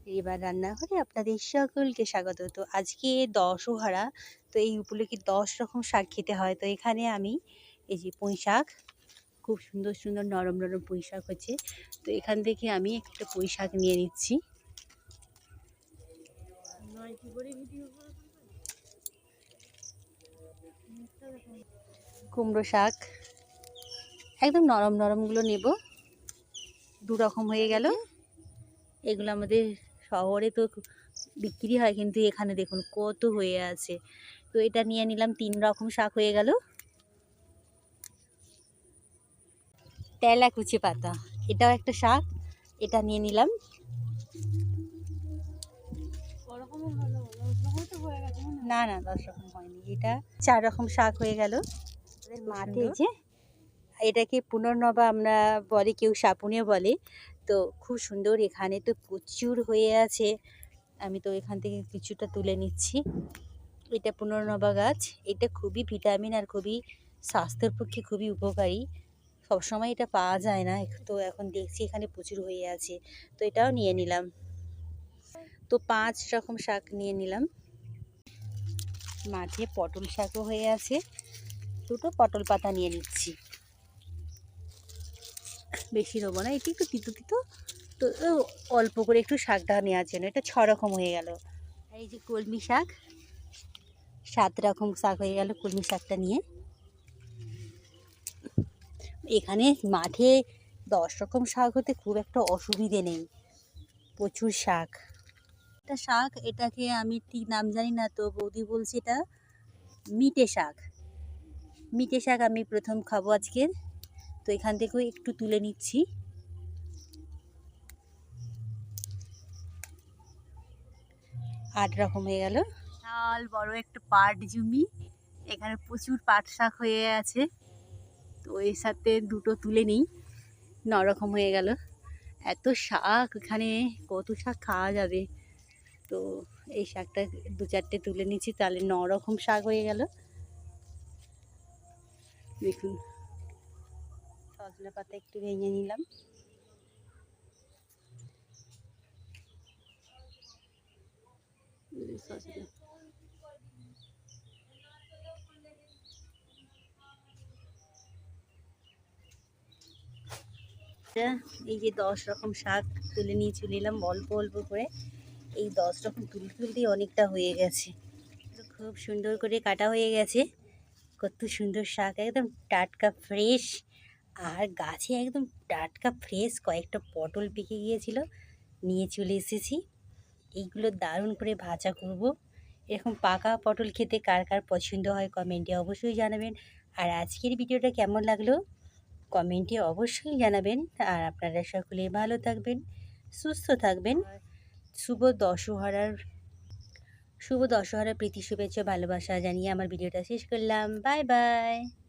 এবার রান্নাঘরে আপনাদের সকলকে স্বাগত। তো আজকে দশহারা, তো এই উপলক্ষে ১০ রকম শাক খেতে হয়। তো এখানে আমি এই যে পুঁই শাক, খুব সুন্দর সুন্দর নরম নরম পুঁই শাক হচ্ছে। তো এখান থেকে আমি একটা পুঁই শাক নিয়ে নিচ্ছি। কুমড়ো শাক একদম নরম নরমগুলো নেব। ২ রকম হয়ে গেল। এগুলো আমাদের শহরে তো বিক্রি হয়, কিন্তু এখানে দেখুন কত হয়ে আছে। তো এটা নিয়ে নিলাম। ৩ রকম শাক হয়ে গেল। তেলাকুচি পাতা, এটাও একটা শাক, এটা নিয়ে নিলাম। না না, ১০ রকম হয়নি, এটা ৪ রকম শাক হয়ে গেল। মাঠে যে এটাকে পুনর্নবা আমরা বলে, কেউ শাপুনিও বলে। তো খুব সুন্দর, এখানে তো প্রচুর হয়ে আছে। আমি তো এখান থেকে কিছুটা তুলে নিচ্ছি। এটা পুনর্নবা গাছ। এটা খুবই ভিটামিন আর খুবই স্বাস্থ্যের পক্ষে খুবই উপকারী। সবসময় এটা পাওয়া যায় না, তো এখন দেখছি এখানে প্রচুর হয়ে আছে। তো এটাও নিয়ে নিলাম। তো ৫ রকম শাক নিয়ে নিলাম। মাঠে পটল শাকও হয়ে আছে, 2টো পটল পাতা নিয়ে নিচ্ছি। বেশি নেবো না, এটি একটু তিতো তিতো, তো অল্প করে একটু শাকটা নেওয়ার জন্য। এটা 6 রকম হয়ে গেল। এই যে কলমি শাক, 7 রকম শাক হয়ে গেল কলমি শাকটা নিয়ে। এখানে মাঠে 10 রকম শাক হতে খুব একটা অসুবিধে নেই, প্রচুর শাক। এটা শাক, এটাকে আমি ঠিক নাম জানি না, তো বৌদি বলছে এটা মিটে শাক। মিটে শাক আমি প্রথম খাবো আজকের। তো এখান থেকেও একটু তুলে নিচ্ছি। 8 রকম হয়ে গেল। বিশাল বড় একটা পাট জমি, এখানে প্রচুর পাট শাক হয়ে আছে। তো এর সাথে 2টো তুলে নিই, 9 রকম হয়ে গেল। এত শাক, এখানে কত শাক খাওয়া যাবে। তো এই শাকটা 2-4টে তুলে নিচ্ছি, তাহলে 9 রকম শাক হয়ে গেল। দেখুন, সজনে পাতা একটু ভেঙে নিলাম। এই যে 10 রকম শাক তুলে নিয়ে চলে এলাম অল্প অল্প করে। এই 10 রকম তুলতে তুলতেই অনেকটা হয়ে গেছে। খুব সুন্দর করে কাটা হয়ে গেছে। কত সুন্দর শাক, একদম টাটকা ফ্রেশ। আর গাছে একদম টাটকা ফ্রেশ কয়েকটা পটল পেকে গিয়েছিল, নিয়ে চলে এসেছি। এইগুলো দারুণ করে ভাজা করব। এরকম পাকা পটল খেতে কার কার পছন্দ হয় কমেন্টে অবশ্যই জানাবেন। আর আজকের ভিডিওটা কেমন লাগলো কমেন্টে অবশ্যই জানাবেন। আর আপনারা সকলে ভালো থাকবেন, সুস্থ থাকবেন। শুভ দশহরার প্রীতি শুভেচ্ছা ভালোবাসা জানিয়ে আমার ভিডিওটা শেষ করলাম। Bye bye.